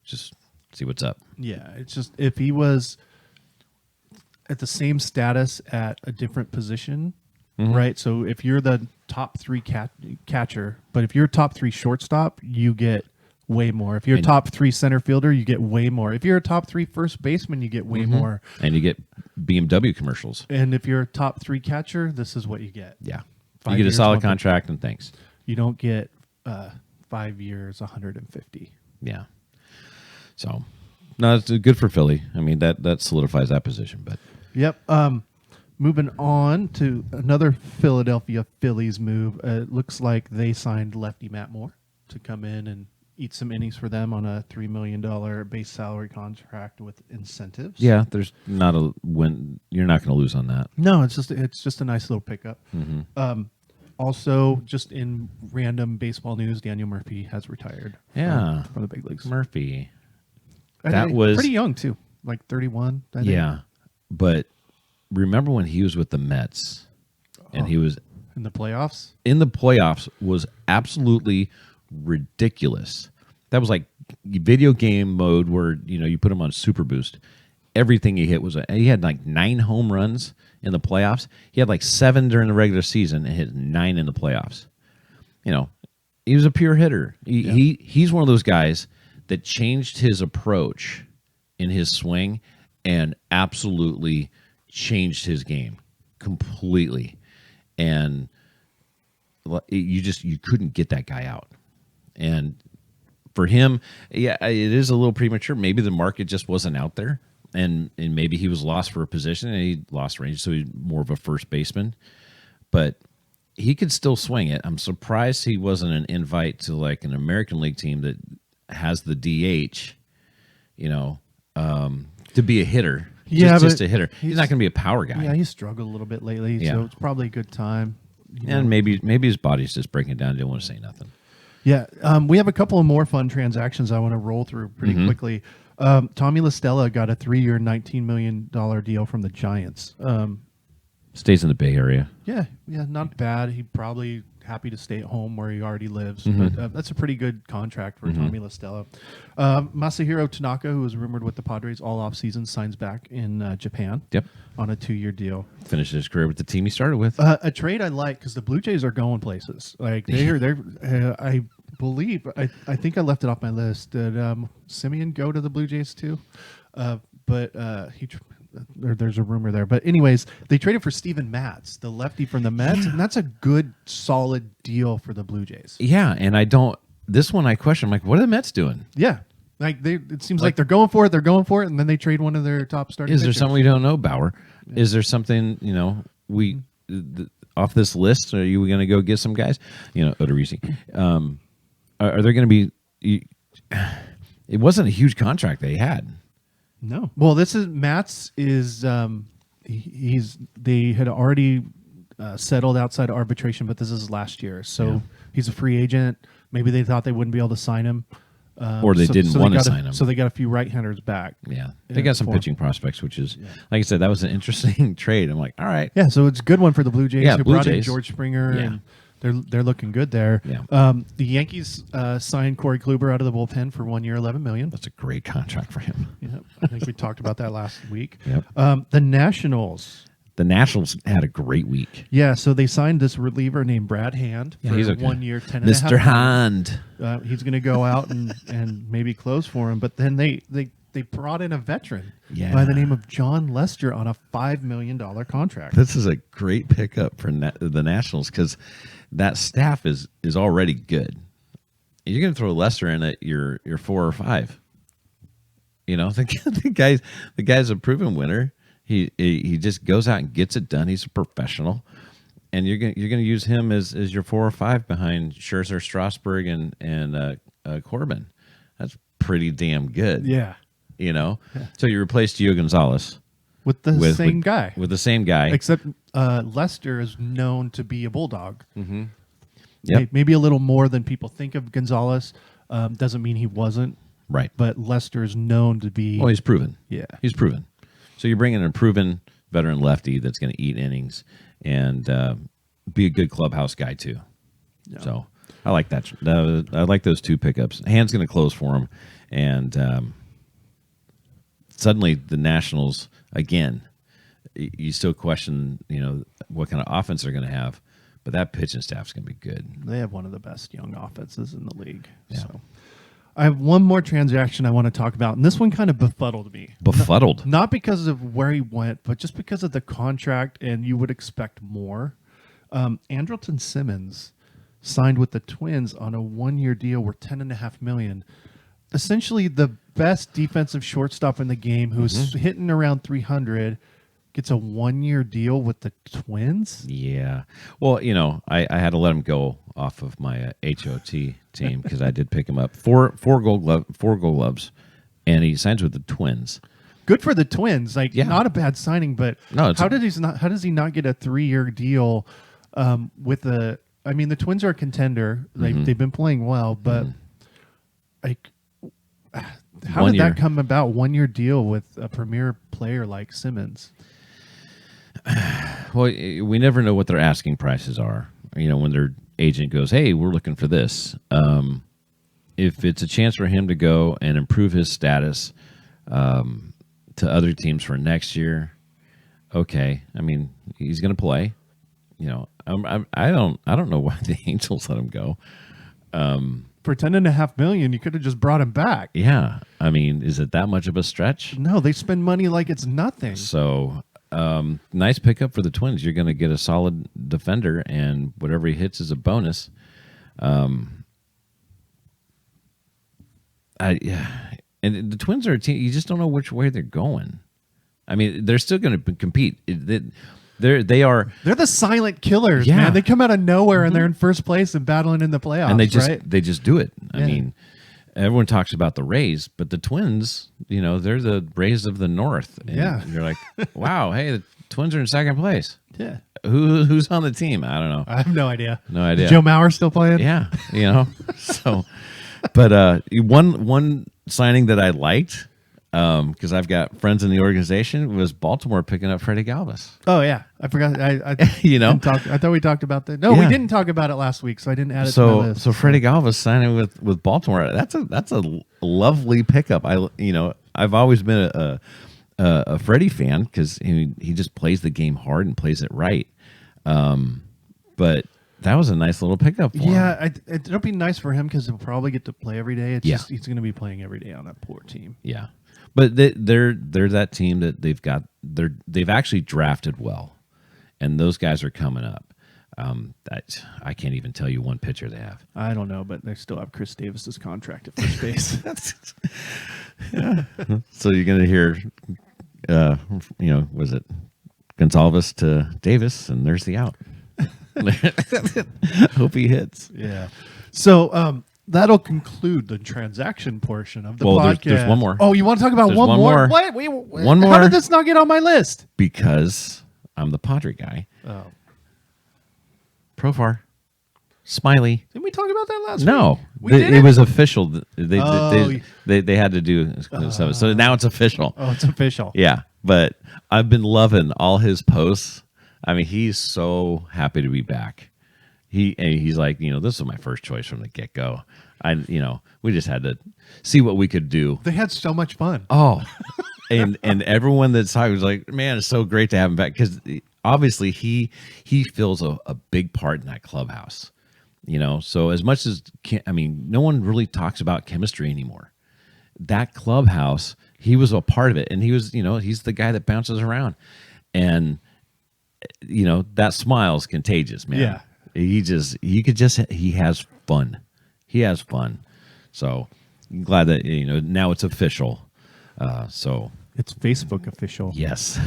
just see what's up. Yeah, it's just if he was at the same status at a different position, right? So if you're the top 3 catcher, but if you're top 3 shortstop, you get way more. If you're a top 3 center fielder, you get way more. If you're a top 3 first baseman, you get way more. And you get BMW commercials. And if you're a top 3 catcher, this is what you get. Yeah. You get a solid contract and thanks. You don't get 5 years, 150. Yeah. So, no, it's good for Philly. I mean, that solidifies that position. But Yep. Moving on to another Philadelphia Phillies move. It looks like they signed lefty Matt Moore to come in and eat some innings for them on a $3 million base salary contract with incentives. yeah, there's not a win. You're not going to lose on that. No, it's just a nice little pickup. Also, just in random baseball news, Daniel Murphy has retired. Yeah. from the big leagues. Murphy. And That was pretty young too, like 31. I think. Yeah, but remember when he was with the Mets, and he was In the playoffs. in the playoffs was absolutely ridiculous. That was like video game mode where you put him on Super Boost. Everything he hit he had like 9 home runs in the playoffs. He had like 7 during the regular season and hit 9 in the playoffs. He was a pure hitter. He's one of those guys that changed his approach in his swing and absolutely changed his game completely. And you couldn't get that guy out. And for him, yeah, it is a little premature. Maybe the market just wasn't out there, and maybe he was lost for a position and he lost range, so he's more of a first baseman. But he could still swing it. I'm surprised he wasn't an invite to like an American League team that has the DH, to be a hitter. Just a hitter. He's not going to be a power guy. Yeah, he's struggled a little bit lately, so it's probably a good time. And maybe his body's just breaking down. Didn't want to say nothing. Yeah, we have a couple of more fun transactions I want to roll through pretty quickly. Tommy LaStella got a 3-year, $19 million deal from the Giants. Stays in the Bay Area. Yeah, not bad. He probably happy to stay at home where he already lives. But that's a pretty good contract for Tommy LaStella. Masahiro Tanaka, who was rumored with the Padres all offseason, signs back in Japan. Yep. On a 2-year deal. Finished his career with the team he started with. A trade I like because the Blue Jays are going places. Like they're I believe I think I left it off my list. Did Simeon go to the Blue Jays too? But there's a rumor there. But anyways, they traded for Steven Matz, the lefty from the Mets, and that's a good, solid deal for the Blue Jays. Yeah, and this one I question. I'm like, what are the Mets doing? Yeah. Like it seems like they're going for it, and then they trade one of their top starting Is there pitchers. something we don't know, Bauer? Yeah. Is there something we off this list? Are you going to go get some guys? Odorizzi. Are there going to be? It wasn't a huge contract they had. No. Well, this is Matt's is they had already settled outside arbitration, but this is last year, so he's a free agent. Maybe they thought they wouldn't be able to sign him. Or they didn't want to sign him. So they got a few right-handers back. Yeah. They got some pitching prospects, which is, like I said, that was an interesting trade. I'm like, all right. Yeah, so it's a good one for the Blue Jays. Yeah, who Blue brought in Jays. George Springer, and they're looking good there. Yeah. The Yankees signed Corey Kluber out of the bullpen for 1 year, $11 million. That's a great contract for him. Yeah, I think we talked about that last week. Yep. The Nationals. The Nationals had a great week. Yeah, so they signed this reliever named Brad Hand for he's okay. 1 year, 10 Mr. Hand. He's going to go out and maybe close for him. But then they brought in a veteran by the name of John Lester on a $5 million contract. This is a great pickup for the Nationals because that staff is already good. You're going to throw Lester in at your 4 or 5. The guy's a proven winner. He just goes out and gets it done. He's a professional, and you're gonna use him as your 4 or 5 behind Scherzer, Strasburg, and Corbin. That's pretty damn good. Yeah. So you replaced Gio Gonzalez with the same guy. With the same guy, except Lester is known to be a bulldog. Mm-hmm. Yep. Maybe a little more than people think of Gonzalez. Doesn't mean he wasn't. Right. But Lester is known to be. Well, he's proven. Yeah. He's proven. So you're bringing a proven veteran lefty that's going to eat innings and be a good clubhouse guy too. Yeah. So I like that. I like those 2 pickups. Hand's going to close for him, and suddenly the Nationals again. You still question, what kind of offense they're going to have, but that pitching staff's going to be good. They have one of the best young offenses in the league. Yeah. So. I have one more transaction I want to talk about, and this one kind of befuddled me. Befuddled? Not because of where he went, but just because of the contract, and you would expect more. Andrelton Simmons signed with the Twins on a 1 year deal worth $10.5 million. essentially the best defensive shortstop in the game who's hitting around 300 gets a 1-year deal with the Twins. Yeah. Well, I had to let him go off of my HOT team because I did pick him up. Four gold gloves, and he signs with the Twins. Good for the Twins. Like, Yeah. not a bad signing, but No, how does he not get a 3-year deal with the? I mean, the Twins are a contender. They've been playing well, but like, how 1 did year. that come about? 1-year deal with a premier player like Simmons. Well, we never know what their asking prices are. When their agent goes, "Hey, we're looking for this." If it's a chance for him to go and improve his status to other teams for next year, okay. I mean, he's going to play. I don't know why the Angels let him go. For $10.5 million, you could have just brought him back. Yeah, I mean, is it that much of a stretch? No, they spend money like it's nothing. So, nice pickup for the Twins. You're going to get a solid defender, and whatever he hits is a bonus. And the Twins are a team. You just don't know which way they're going. I mean, they're still going to compete. They're the silent killers, Yeah. man. They come out of nowhere and they're in first place and battling in the playoffs, and right? they just do it. I Yeah. mean, everyone talks about the Rays, but the Twins, they're the Rays of the North. And Yeah. you're like, wow, hey, the Twins are in second place. Yeah. Who's on the team? I don't know. I have no idea. No idea. Joe Mauer still playing? Yeah, so, but one signing that I liked, because I've got friends in the organization, was Baltimore picking up Freddie Galvis. Oh, yeah. I forgot. I I thought we talked about that. No, Yeah. we didn't talk about it last week, so I didn't add it to my list. So Freddie Galvis signing with Baltimore, that's a lovely pickup. I've always been a Freddie fan because he just plays the game hard and plays it right. But that was a nice little pickup for him. Yeah, it'll be nice for him because he'll probably get to play every day. It's Yeah. just he's going to be playing every day on that poor team. Yeah, but they're that team that they've actually drafted well, and those guys are coming up. I can't even tell you one pitcher they have. I don't know, but they still have Chris Davis's contract at first base. So you're gonna hear, was it Gonzalez to Davis, and there's the out. Hope he hits. Yeah. So that'll conclude the transaction portion of the podcast. There's one more. Oh, you want to talk about There's one one more? more. What? One How more. did this not get on my list? Because I'm the Padre guy. Oh. Profar. Smiley. Didn't we talk about that last week? No, We didn't? it was official. They had to do something. So now it's official. Oh, it's official. Yeah, but I've been loving all his posts. I mean, he's so happy to be back. He's like, this was my first choice from the get go. We just had to see what we could do. They had so much fun. Oh, and everyone that's talking was like, man, it's so great to have him back because obviously he fills a big part in that clubhouse. So as much as no one really talks about chemistry anymore. That clubhouse, he was a part of it, and he was, he's the guy that bounces around, and that smile's contagious, man. Yeah. He has fun. He has fun. So I'm glad that now it's official. So It's Facebook official. yes.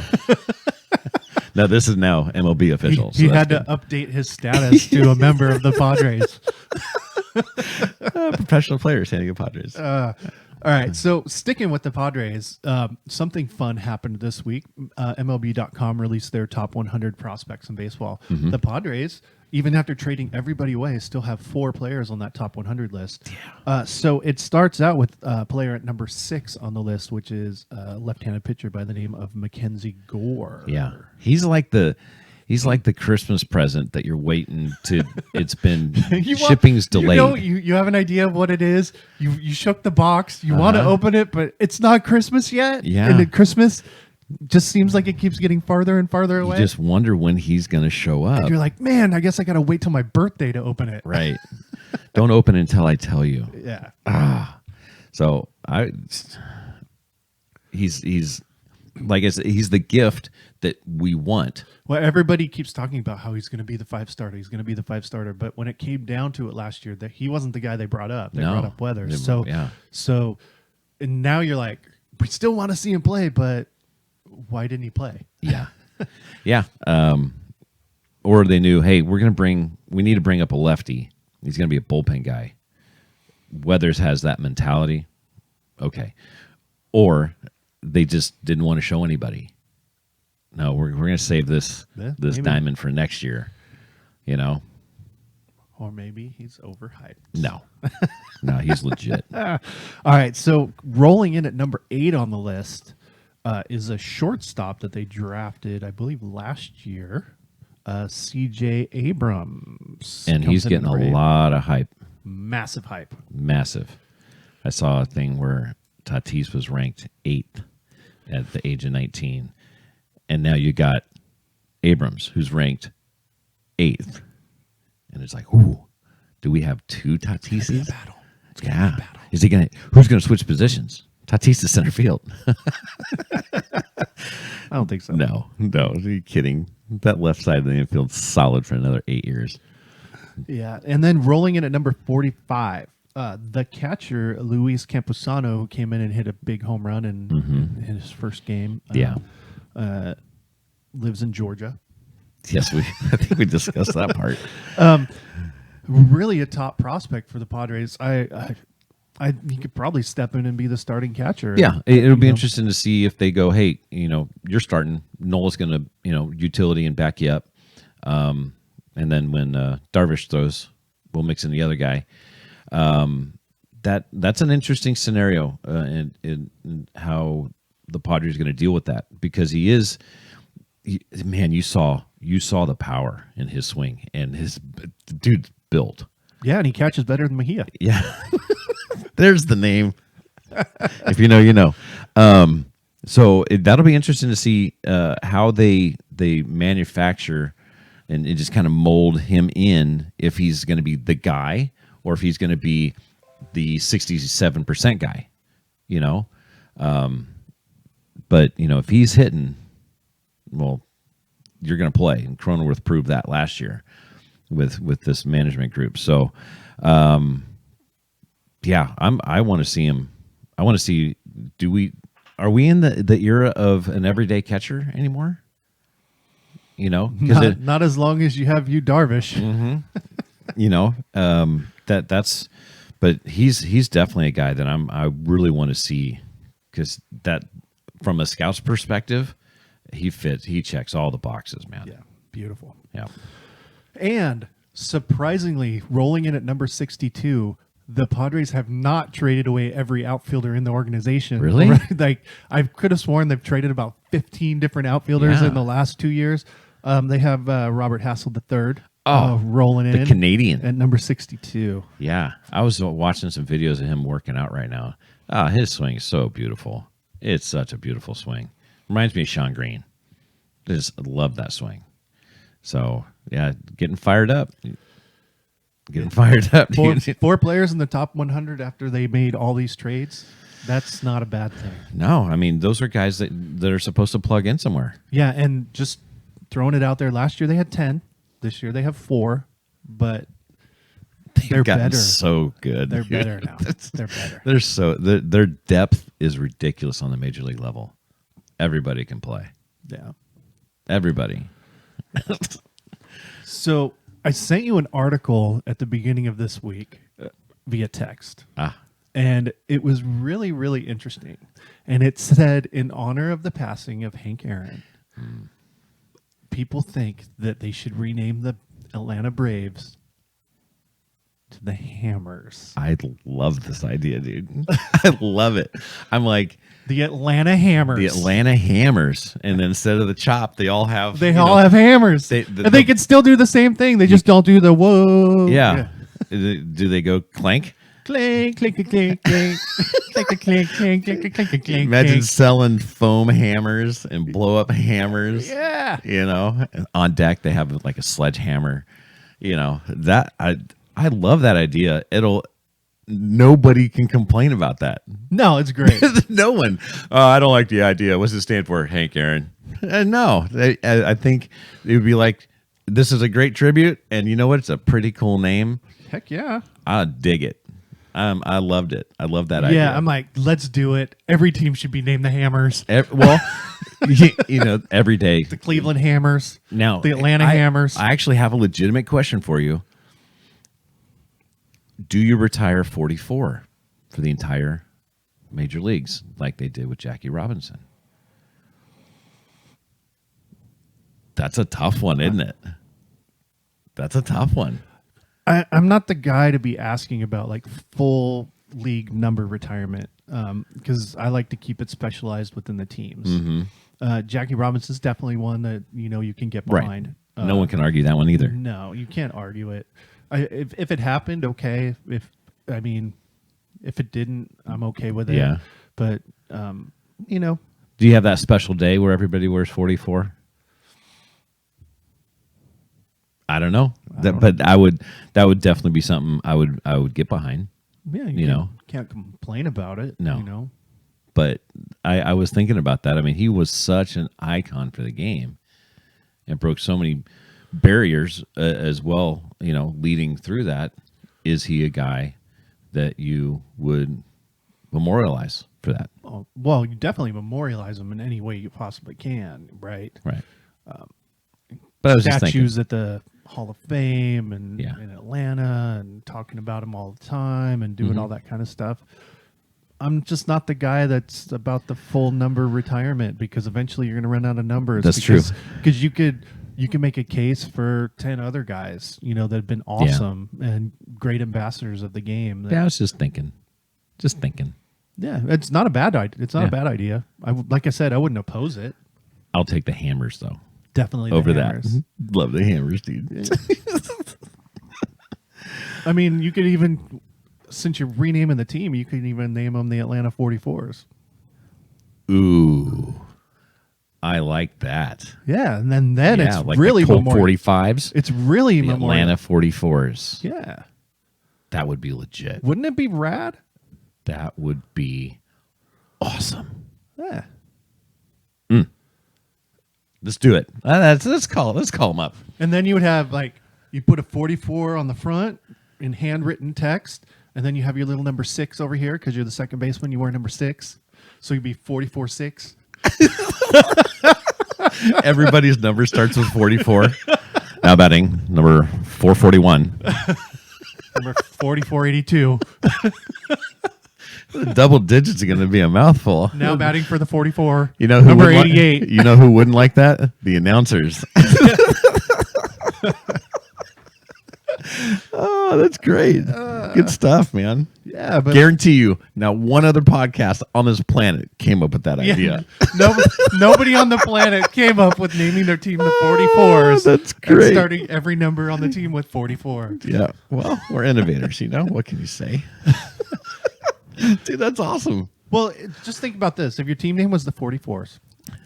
No, this is now MLB official. He had to update his status to a member of the Padres. professional players handing a Padres. All right, so sticking with the Padres, something fun happened this week. MLB.com released their top 100 prospects in baseball. The Padres, even after trading everybody away, still have 4 players on that top 100 list. Yeah. So it starts out with player at number 6 on the list, which is a left-handed pitcher by the name of Mackenzie Gore. Yeah, he's like the Christmas present that you're waiting to. It's been shipping's delayed. You have an idea of what it is. You shook the box. You want to open it, but it's not Christmas yet. Yeah. And at Christmas just seems like it keeps getting farther and farther away. You just wonder when he's going to show up. And you're like, man, I guess I got to wait till my birthday to open it. Right. Don't open until I tell you. Yeah. So he's like I said, he's the gift that we want. Well, everybody keeps talking about how he's going to be the 5-starter. He's going to be the 5-starter. But when it came down to it last year, that he wasn't the guy they brought up. They brought up Weathers. So, and now you're like, we still want to see him play, but why didn't he play? Yeah. Yeah. Or they knew, hey, we need to bring up a lefty. He's going to be a bullpen guy. Weathers has that mentality. Okay. Or they just didn't want to show anybody. No, we're going to save this diamond for next year, Or maybe he's overhyped. No, he's legit. All right, so rolling in at number 8 on the list is a shortstop that they drafted, I believe, last year, C.J. Abrams. And he's getting a lot of hype. Massive hype. Massive. I saw a thing where Tatis was ranked 8th at the age of 19. And now you got Abrams, who's ranked 8th. And it's like, ooh, do we have 2 Tatises? It's gonna be a battle. It's gonna be a battle. Is he who's gonna switch positions? Tatis is center field. I don't think so. No. Are you kidding? That left side of the infield's solid for another 8 years. Yeah. And then rolling in at number 45, the catcher, Luis Campusano, who came in and hit a big home run in his first game. Lives in Georgia. Yes, I think we discussed that part. Really a top prospect for the Padres. He could probably step in and be the starting catcher. Yeah, it'll be interesting to see if they go, hey, you're starting. Nola's going to, utility and back you up. And then when Darvish throws, we'll mix in the other guy. That's an interesting scenario in how the Padres are going to deal with that, because you saw the power in his swing, and his dude's built. Yeah, and he catches better than Mejia. Yeah. There's the name. If you know, you know. So that'll be interesting to see how they manufacture and just kind of mold him in, if he's going to be the guy or if he's going to be the 67% guy, But, if he's hitting, well, you're going to play. And Cronenworth proved that last year with this management group. So, yeah, I want to see him. I want to see, are we in the era of an everyday catcher anymore? Not as long as you have Darvish. That's, but he's definitely a guy that I really want to see, because that, from a scout's perspective, he checks all the boxes, man. Yeah, beautiful. Yeah. And surprisingly, rolling in at number 62, the Padres have not traded away every outfielder in the organization. Really? Like, I could have sworn they've traded about 15 different outfielders in the last 2 years. They have Robert Hassel III rolling in. The Canadian. At number 62. Yeah. I was watching some videos of him working out right now. His swing is so beautiful. It's such a beautiful swing. Reminds me of Sean Green. Just love that swing. So, yeah, getting fired up. Four players in the top 100 after they made all these trades. That's not a bad thing. No, I mean, those are guys that are supposed to plug in somewhere. Yeah, and just throwing it out there, last year they had 10. This year they have 4, but they're better. So good. They're better now. They're better. Their depth is ridiculous on the major league level. Everybody can play. Yeah. Everybody. So I sent you an article at the beginning of this week via text. And it was really, really interesting. And it said, in honor of the passing of Hank Aaron, people think that they should rename the Atlanta Braves to the Hammers. I love this idea, dude. I love it. I'm like, the Atlanta Hammers. The Atlanta Hammers. And then instead of the chop, they all have... They have hammers. They can still do the same thing. They just don't do the whoa. Yeah. Do they go clank? Clink, clink, clink, clink, clink, clink, clink, clink, clink, clink. Imagine selling foam hammers and blow up hammers. Yeah. And on deck, they have like a sledgehammer. That I love that idea. Nobody can complain about that. No, it's great. No one. I don't like the idea. What's it stand for? Hank Aaron. No, I think it would be like, this is a great tribute, and you know what? It's a pretty cool name. Heck yeah. I dig it. I loved it. I love that idea. Yeah, I'm like, let's do it. Every team should be named the Hammers. Well, every day. The Cleveland Hammers. Now, the Atlanta Hammers. I actually have a legitimate question for you. Do you retire 44 for the entire major leagues like they did with Jackie Robinson? That's a tough one, isn't it? That's a tough one. I'm not the guy to be asking about like full league number retirement because I like to keep it specialized within the teams. Mm-hmm. Jackie Robinson's definitely one that you can get behind. Right. No one can argue that one either. No, you can't argue it. If it happened, okay. If it didn't, I'm okay with it. Yeah. But do you have that special day where everybody wears 44? I don't know. But that would definitely be something I would get behind. Yeah, can't complain about it. No. But I was thinking about that. I mean, he was such an icon for the game and broke so many barriers as well, leading through that. Is he a guy that you would memorialize for that? Oh, well, you definitely memorialize him in any way you possibly can, right? Right. But I was just thinking, statues at the Hall of Fame and in Atlanta and talking about him all the time and doing all that kind of stuff. I'm just not the guy that's about the full number retirement because eventually you're going to run out of numbers. That's true. Because you can make a case for 10 other guys, that have been awesome and great ambassadors of the game. I was just thinking. Yeah, it's not a bad idea. It's not a bad idea. Like I said, I wouldn't oppose it. I'll take the Hammers though. Definitely over Hammers. that. Love the Hammers, dude. I mean, you could even, since you're renaming the team, you could even name them the Atlanta 44s. Ooh, I like that. Yeah, and then it's like really the Colt 45s. It's really the Atlanta 44s. Yeah, that would be legit. Wouldn't it be rad? That would be awesome. Yeah. Let's do it. Let's call them up. And then you would have you put a 44 on the front in handwritten text, and then you have your little number 6 over here because you're the second baseman. You wear number 6, so you'd be 44-6. Everybody's number starts with 44. Now batting number 441. Number 4482. The double digits are going to be a mouthful. Now batting for the 44. You know who number 88. You know who wouldn't like that? The announcers. Oh, that's great. Good stuff, man. Yeah, but guarantee you. Now, one other podcast on this planet came up with that idea. Nobody on the planet came up with naming their team the 44s. That's great. And starting every number on the team with 44. Yeah. Well, we're innovators, What can you say? Dude, that's awesome. Well, just think about this. If your team name was the 44s,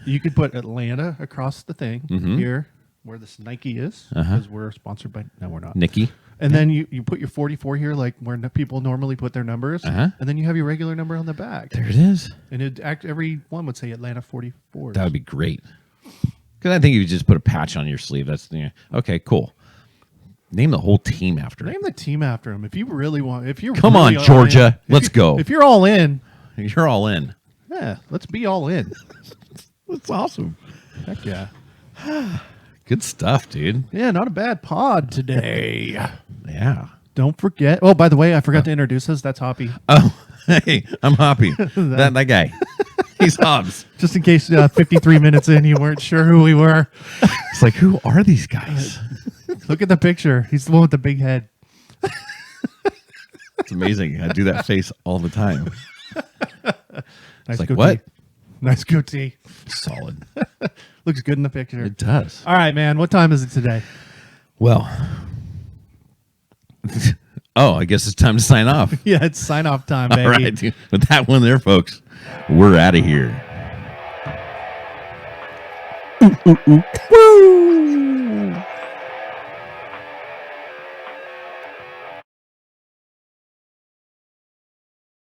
you could put Atlanta across the thing here where this Nike is because we're sponsored by... No, we're not. Nikki. And then you put your 44 here like where people normally put their numbers. And then you have your regular number on the back. There it is. And every one would say Atlanta 44s. That would be great. Because I think you just put a patch on your sleeve. That's okay, cool. Name the whole team after it. Name the team after him. If you really want... Come really on, Georgia. Let's go. If you're all in... You're all in. Yeah, let's be all in. That's awesome. Heck yeah. Good stuff, dude. Yeah, not a bad pod today. Yeah. Don't forget. Oh, by the way, I forgot to introduce us. That's Hoppy. Oh, hey, I'm Hoppy. that guy. He's Hobbs. Just in case 53 minutes in, you weren't sure who we were. It's like, who are these guys? Look at the picture. He's the one with the big head. It's amazing. I do that face all the time. Nice like, goatee. what? Nice goatee. Solid. Looks good in the picture. It does. All right, man. What time is it today? Well, I guess it's time to sign off. Yeah, it's sign off time, baby. All right, dude. With that one there, folks, we're out of here. Woo!